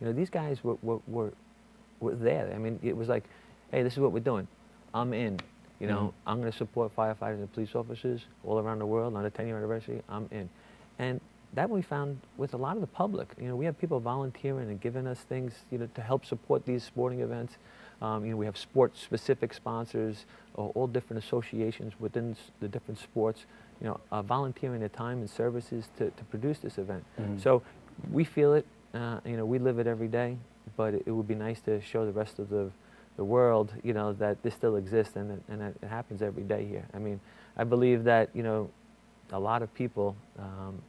These guys were there. I mean, it was like, hey, this is what we're doing. I'm in. You know, I'm going to support firefighters and police officers all around the world. On the 10-year anniversary, I'm in. And that we found with a lot of the public. You know, we have people volunteering and giving us things, you know, to help support these sporting events. You know, we have sport-specific sponsors, all different associations within the different sports, you know, volunteering their time and services to produce this event. So we feel it, you know, we live it every day, but it would be nice to show the rest of the world, you know, that this still exists and that it happens every day here. I mean, I believe that, you know, a lot of people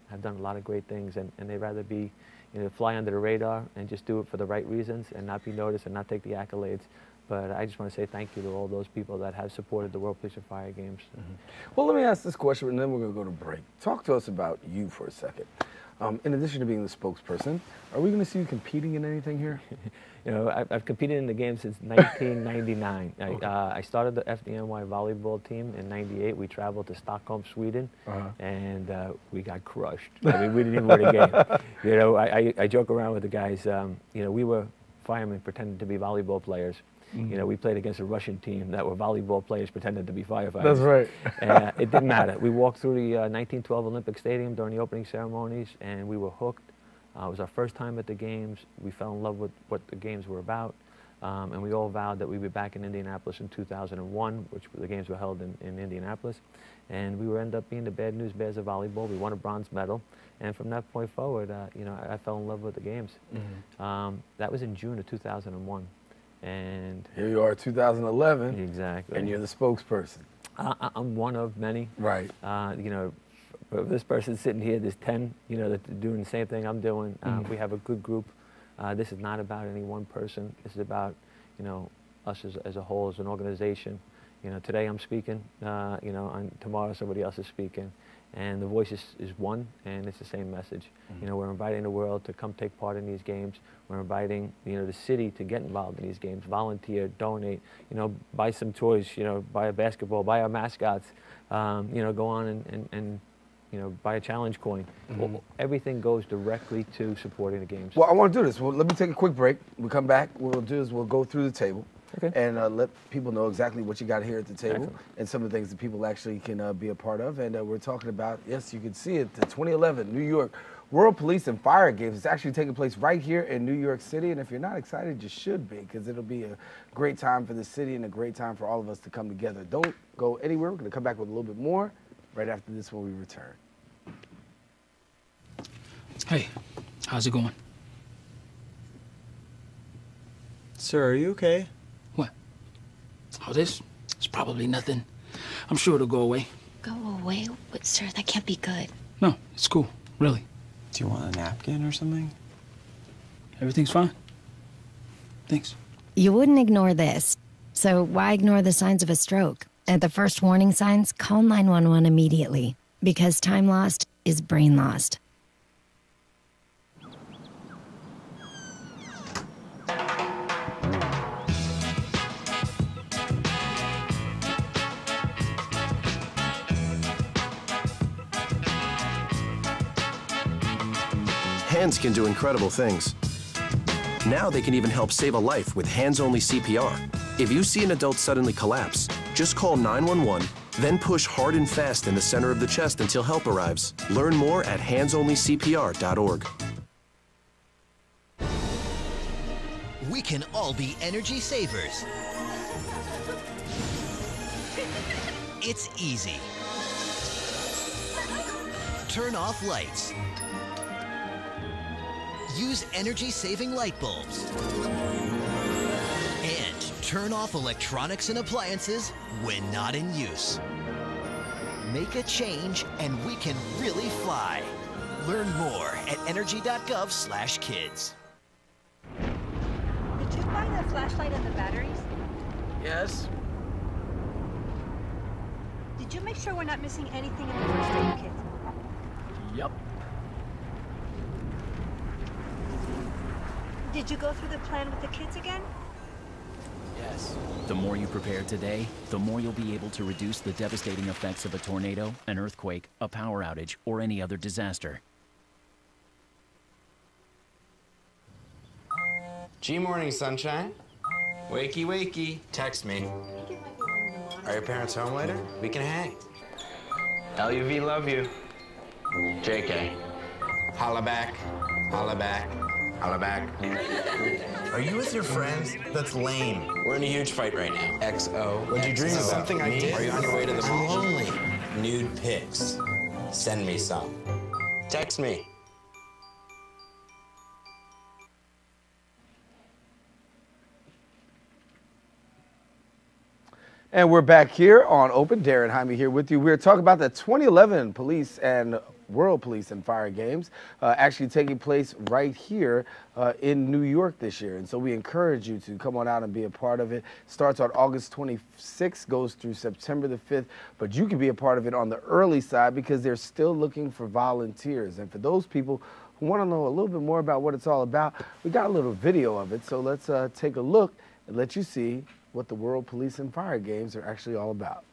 have done a lot of great things, and they'd rather be, you know, fly under the radar and just do it for the right reasons and not be noticed and not take the accolades. But I just want to say thank you to all those people that have supported the World Police and Fire Games. Well, let me ask this question, and then we're going to go to break. Talk to us about you for a second. In addition to being the spokesperson, are we going to see you competing in anything here? You know, I've competed in the game since 1999. I started the FDNY volleyball team in '98. We traveled to Stockholm, Sweden, and we got crushed. I mean, we didn't even win a game. You know, I joke around with the guys. You know, we were firemen pretending to be volleyball players. You know, we played against a Russian team that were volleyball players pretending to be firefighters. That's right. And it didn't matter. We walked through the 1912 Olympic Stadium during the opening ceremonies, and we were hooked. It was our first time at the games. We fell in love with what the games were about, and we all vowed that we'd be back in Indianapolis in 2001, which the games were held in Indianapolis. And we would end up being the Bad News Bears of volleyball. We won a bronze medal. And from that point forward, you know, I fell in love with the games. That was in June of 2001. And here you are, 2011. Exactly. And you're the spokesperson. I'm one of many. Right. You know, for this person sitting here, there's 10, you know, that are doing the same thing I'm doing. We have a good group. This is not about any one person. This is about, you know, us as a whole, as an organization. You know, today I'm speaking, you know, and tomorrow somebody else is speaking. And the voice is one, and it's the same message. You know, we're inviting the world to come take part in these games. We're inviting, you know, the city to get involved in these games, volunteer, donate, you know, buy some toys, you know, buy a basketball, buy our mascots, you know, go on and you know, buy a challenge coin. Well, everything goes directly to supporting the games. Well, I want to do this. Well, let me take a quick break. We come back. What we'll do is we'll go through the table. And let people know exactly what you got here at the table and some of the things that people actually can be a part of. And we're talking about, yes, you can see it, the 2011 New York World Police and Fire Games. It's actually taking place right here in New York City. And if you're not excited, you should be, because it'll be a great time for the city and a great time for all of us to come together. Don't go anywhere. We're going to come back with a little bit more right after this when we return. Hey, how's it going? Sir, are you okay? What? Oh, this? It's probably nothing. I'm sure it'll go away. Go away? But, sir, that can't be good. No, it's cool. Really. Do you want a napkin or something? Everything's fine. Thanks. You wouldn't ignore this. So why ignore the signs of a stroke? At the first warning signs, call 911 immediately. Because time lost is brain lost. Hands can do incredible things. Now they can even help save a life with hands-only CPR. If you see an adult suddenly collapse, just call 911, then push hard and fast in the center of the chest until help arrives. Learn more at handsonlycpr.org. We can all be energy savers. It's easy. Turn off lights. Use energy-saving light bulbs. And turn off electronics and appliances when not in use. Make a change and we can really fly. Learn more at energy.gov/kids. Did you find the flashlight and the batteries? Yes. Did you make sure we're not missing anything in the first aid kit? Yep. Did you go through the plan with the kids again? Yes. The more you prepare today, the more you'll be able to reduce the devastating effects of a tornado, an earthquake, a power outage, or any other disaster. G morning, sunshine. Wakey, wakey. Text me. Are your parents home later? We can hang. LUV love you. JK. Holla back. Holla back. Holla back. Are you with your friends? That's lame. We're in a huge fight right now. XO. What'd you dream about? Something I did. Are you on your way to the I'm mall? lonely. Nude pics. Send me some. Text me. And we're back here on Open. Darren Jaime here with you. We're talking about the 2011 Police and World Police and Fire Games actually taking place right here in New York this year. And so we encourage you to come on out and be a part of it. Starts on August 26th, goes through September the 5th. But you can be a part of it on the early side because they're still looking for volunteers. And for those people who want to know a little bit more about what it's all about, we got a little video of it. So let's take a look and let you see what the World Police and Fire Games are actually all about.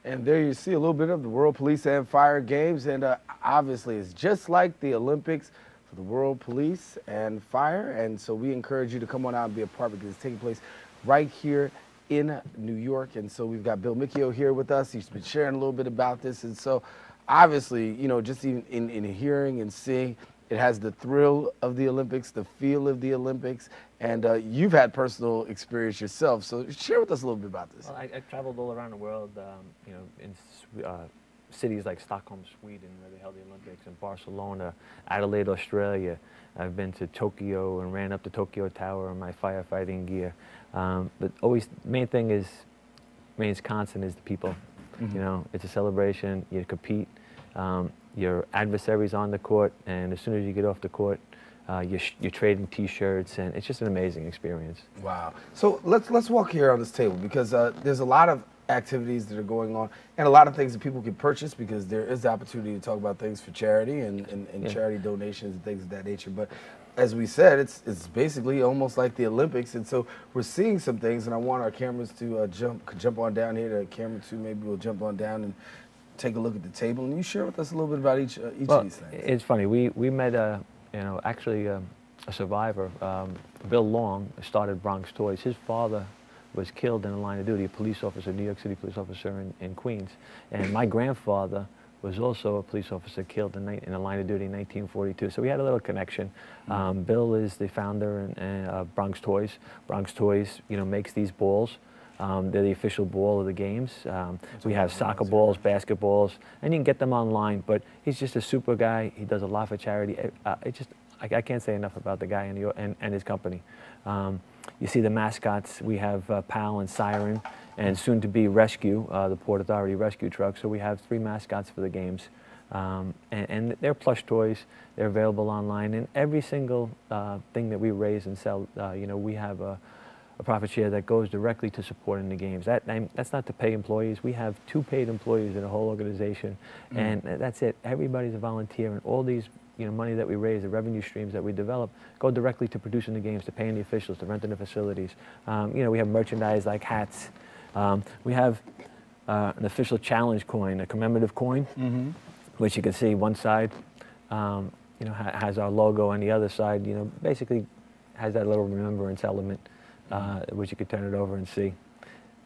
And there you see a little bit of the World Police and Fire Games. And obviously, it's just like the Olympics for the World Police and Fire. And so we encourage you to come on out and be a part because it's taking place right here in New York. And so we've got Bill Micchio here with us. He's been sharing a little bit about this. And so obviously, you know, just even in hearing and seeing, it has the thrill of the Olympics, the feel of the Olympics, and you've had personal experience yourself. So share with us a little bit about this. Well, I traveled all around the world, you know, in cities like Stockholm, Sweden, where they held the Olympics, and Barcelona, Adelaide, Australia. I've been to Tokyo and ran up the Tokyo Tower in my firefighting gear. But always, the main thing is, remains constant is the people. Mm-hmm. You know, it's a celebration, you compete. Your adversary's on the court, and as soon as you get off the court, you're trading T-shirts, and it's just an amazing experience. Wow. So let's walk here on this table because there's a lot of activities that are going on and a lot of things that people can purchase because there is the opportunity to talk about things for charity and yeah, charity donations and things of that nature. But as we said, it's basically almost like the Olympics, and so we're seeing some things, and I want our cameras to jump on down here. The camera 2 maybe will jump on down and take a look at the table, and you share with us a little bit about each of these things. It's funny. We met actually a survivor. Bill Long started Bronx Toys. His father was killed in the line of duty, a police officer, New York City police officer in Queens, and my grandfather was also a police officer killed in the line of duty in 1942. So we had a little connection. Bill is the founder of Bronx Toys. Bronx Toys, you know, makes these balls. They're the official ball of the games. We have soccer balls, basketballs, and you can get them online. But he's just a super guy. He does a lot for charity. I can't say enough about the guy and his company. You see the mascots. We have PAL and Siren, and soon to be Rescue, the Port Authority rescue truck. So we have 3 mascots for the games. And they're plush toys. They're available online. And every single thing that we raise and sell, you know, we have a profit share that goes directly to supporting the games. That's not to pay employees. We have 2 paid employees in the whole organization, and that's it. Everybody's a volunteer, and all these, you know, money that we raise, the revenue streams that we develop, go directly to producing the games, to paying the officials, to renting the facilities. You know, we have merchandise like hats. We have an official challenge coin, a commemorative coin, which you can see one side, you know, has our logo, and the other side, you know, basically has that little remembrance element, which you could turn it over and see.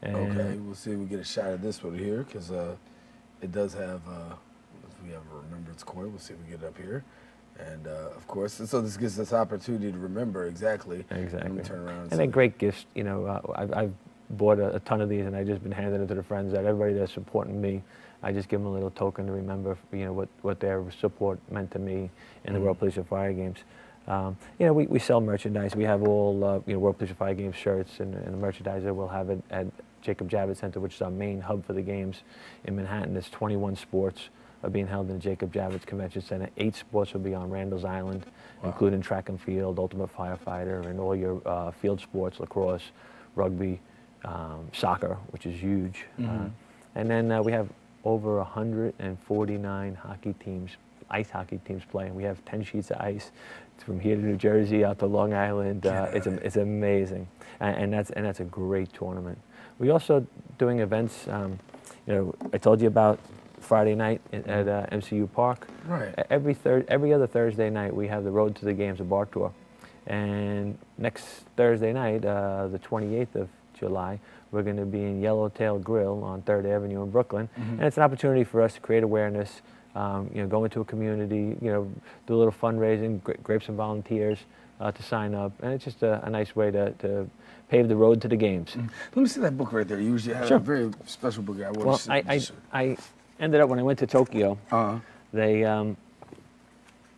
And okay, we'll see if we get a shot of this one here, because it does have, we have a remembrance coin. We'll see if we get it up here. And of course, so this gives us opportunity to remember exactly. Exactly. Turn around And they're great gifts. You know, I've bought a ton of these, and I've just been handing them to the friends that everybody that's supporting me. I just give them a little token to remember, you know, what their support meant to me in the World Police and Fire Games. You know, we sell merchandise. We have all you know, World Police and Fire Games shirts and the merchandise that we'll have it at Jacob Javits Center, which is our main hub for the games in Manhattan. There's 21 sports are being held in the Jacob Javits Convention Center. 8 sports will be on Randall's Island, including track and field, ultimate firefighter, and all your field sports, lacrosse, rugby, soccer, which is huge. And then we have over 149 hockey teams, ice hockey teams playing. We have 10 sheets of ice from here to New Jersey out to Long Island. It's amazing, and that's a great tournament. We also doing events. You know, I told you about Friday night at MCU Park. Right. Every other Thursday night we have the Road to the Games, a bar tour, and next Thursday night, the 28th of July, we're going to be in Yellowtail Grill on 3rd Avenue in Brooklyn, and it's an opportunity for us to create awareness. You know, go into a community, you know, do a little fundraising, grape some volunteers to sign up, and it's just a nice way to pave the road to the games. Let me see that book right there. You usually have a very special book. I ended up, when I went to Tokyo, they,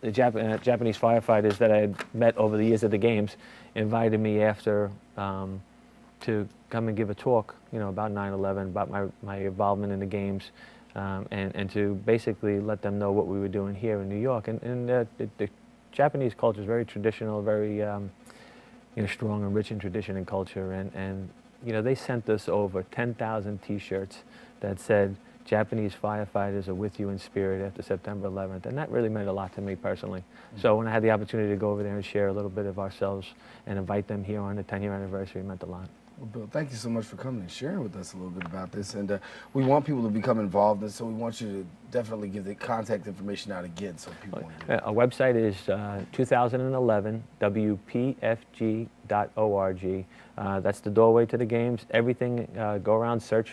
the Japanese firefighters that I had met over the years at the games invited me after to come and give a talk, you know, about 9/11, about my involvement in the games, and to basically let them know what we were doing here in New York. And the Japanese culture is very traditional, very you know, strong and rich in tradition and culture. And you know, they sent us over 10,000 T-shirts that said, "Japanese firefighters are with you in spirit after September 11th." And that really meant a lot to me personally. So when I had the opportunity to go over there and share a little bit of ourselves and invite them here on the 10-year anniversary, it meant a lot. Well, Bill, thank you so much for coming and sharing with us a little bit about this. And we want people to become involved, and so we want you to definitely give the contact information out again so people want to get it. Our website is 2011 WPFG.org. That's the doorway to the games. Everything, go around, search,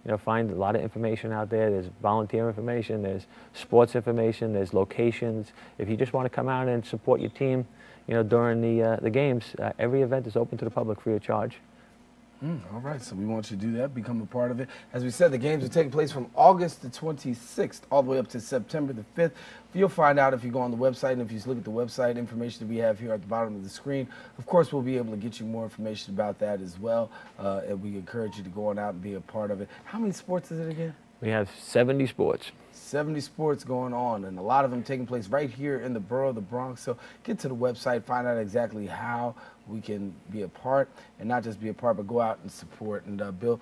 you know, find a lot of information out there. There's volunteer information, there's sports information, there's locations. If you just want to come out and support your team, you know, during the games, every event is open to the public free of charge. All right, so we want you to do that, become a part of it. As we said, the games are taking place from August the 26th all the way up to September the 5th. You'll find out if you go on the website, and if you look at the website information that we have here at the bottom of the screen. Of course, we'll be able to get you more information about that as well, and we encourage you to go on out and be a part of it. How many sports is it again? We have 70 sports. 70 sports going on, and a lot of them taking place right here in the borough of the Bronx. So get to the website, find out exactly how we can be a part, and not just be a part, but go out and support. And Bill,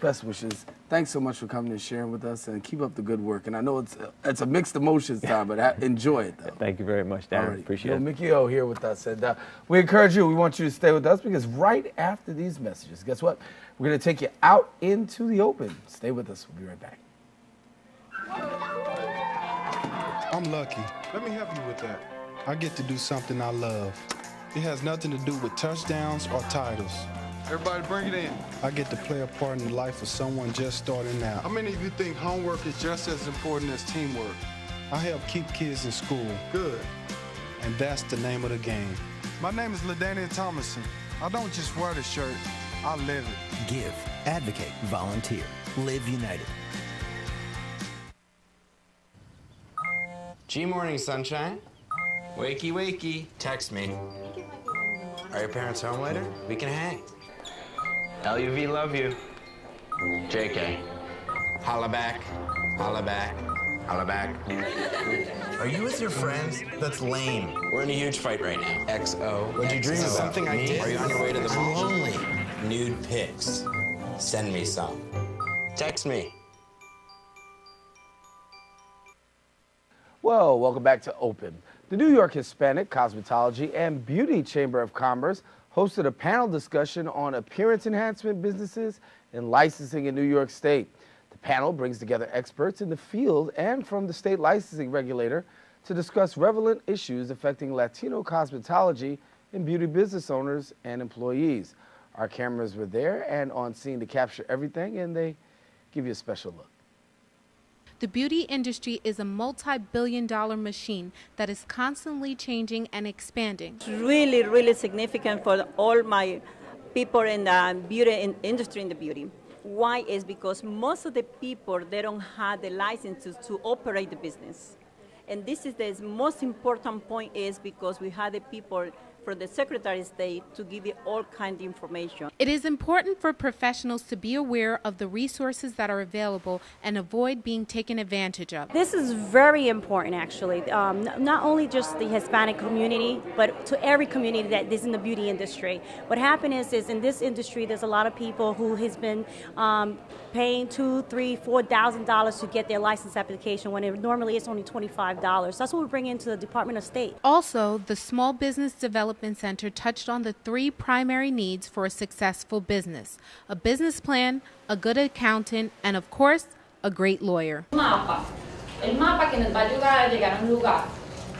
best wishes. Thanks so much for coming and sharing with us, and keep up the good work. And I know it's a mixed emotions time, but enjoy it, though. Thank you very much, Darren. Appreciate it. Mickey O here with us, and we encourage you. We want you to stay with us, because right after these messages, guess what? We're going to take you out into the open. Stay with us. We'll be right back. I'm lucky. Let me help you with that. I get to do something I love. It has nothing to do with touchdowns or titles. Everybody bring it in. I get to play a part in the life of someone just starting out. How many of you think homework is just as important as teamwork? I help keep kids in school. Good. And that's the name of the game. My name is LaDainian Thomason. I don't just wear the shirt, I live it. Give, advocate, volunteer. Live United. G-Morning, sunshine. Wakey, wakey. Text me. Are your parents home later? We can hang. LUV, love you. JK. Holla back. Holla back. Holla back. Are you with your friends? That's lame. We're in a huge fight right now. XO. What'd you dream about? Something I did. Are you on your way to the I'm mall? lonely. Nude pics. Send me some. Text me. Well, welcome back to Open. The New York Hispanic Cosmetology and Beauty Chamber of Commerce hosted a panel discussion on appearance enhancement businesses and licensing in New York State. The The panel brings together experts in the field and from the state licensing regulator to discuss relevant issues affecting Latino cosmetology and beauty business owners and employees. Our cameras were there and on scene to capture everything, and they give you a special look. The beauty industry is a multi-billion-dollar machine that is constantly changing and expanding. It's really, really significant for all my people in the beauty industry in the beauty. Why is because most of the people, they don't have the licenses to operate the business. And this is the most important point is because we have the people from the Secretary of State to give you all kinds of information. It is important for professionals to be aware of the resources that are available and avoid being taken advantage of. This is very important, actually, not only just the Hispanic community, but to every community that is in the beauty industry. What happened is in this industry, there's a lot of people who has been paying $2,000, $3,000, $4,000 to get their license application when it normally is only $25. That's what we bring into the Department of State. Also, the Small Business Development Center touched on the 3 primary needs for a successful business: a business plan, a good accountant, and of course, a great lawyer. Mapa. El mapa que nos va a ayudar a llegar a un lugar.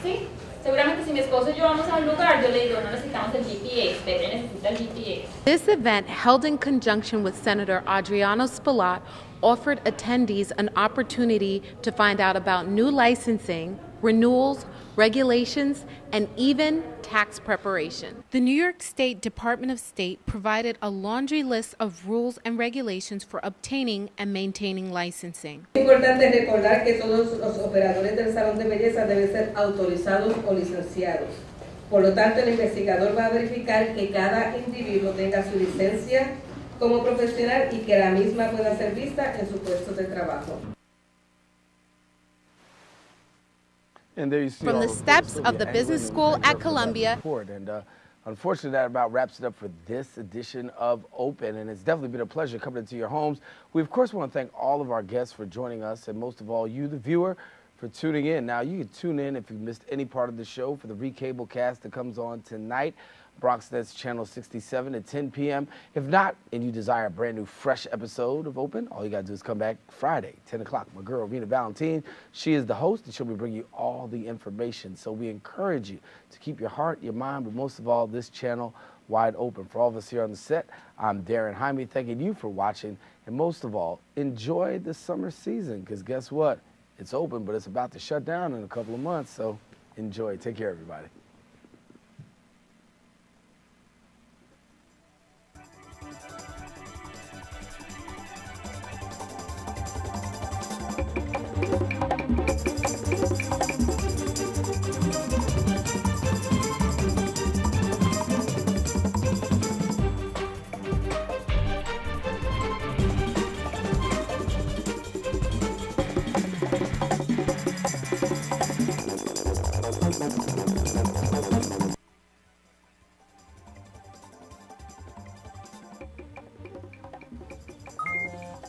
¿Sí? Seguramente si mi esposo y yo vamos a un lugar, yo le digo, no necesitamos el GPS, Pedro necesita el GPS. This event, held in conjunction with Senator Adriano Spillat, offered attendees an opportunity to find out about new licensing, renewals, regulations, and even tax preparation. The New York State Department of State provided a laundry list of rules and regulations for obtaining and maintaining licensing. Es importante recordar que todos los operadores del salón de belleza deben ser autorizados o licenciados. Por lo tanto, el investigador va a verificar que cada individuo tenga su licencia como profesional y que la misma pueda ser vista en su puesto de trabajo. And there you see from the steps of the business school at Columbia. And unfortunately, that about wraps it up for this edition of Open. And it's definitely been a pleasure coming into your homes. We, of course, want to thank all of our guests for joining us, and most of all, you, the viewer, for tuning in. Now, you can tune in if you missed any part of the show for the recable cast that comes on tonight. BronxNet's Channel 67 at 10 p.m. If not, and you desire a brand new, fresh episode of Open, all you got to do is come back Friday, 10 o'clock. My girl, Rena Valentine, she is the host, and she'll be bringing you all the information. So we encourage you to keep your heart, your mind, but most of all, this channel wide open. For all of us here on the set, I'm Darren Jaime, thanking you for watching. And most of all, enjoy the summer season, because guess what? It's open, but it's about to shut down in a couple of months. So enjoy. Take care, everybody.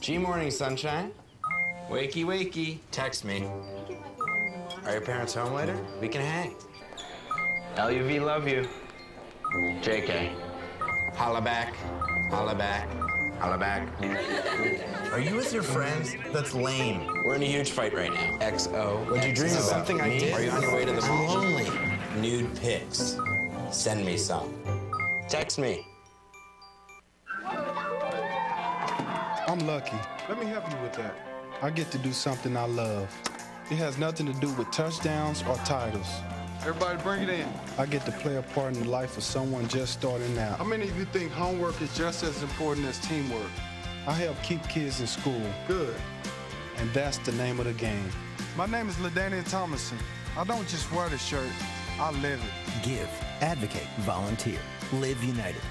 G-Morning, sunshine. Wakey, wakey. Text me. Are your parents home later? We can hang. LUV, love you. JK. Holla back. Holla back. Holla back. Are you with your friends? That's lame. We're in a huge fight right now. XO. What'd you dream about? Something I did. Are you on your way to the I'm beach? lonely. Nude pics. Send me some. Text me. I'm lucky. Let me help you with that. I get to do something I love. It has nothing to do with touchdowns or titles. Everybody bring it in. I get to play a part in the life of someone just starting out. How many of you think homework is just as important as teamwork? I help keep kids in school. Good. And that's the name of the game. My name is LaDainian Thomason. I don't just wear the shirt, I live it. Give, advocate, volunteer. Live United.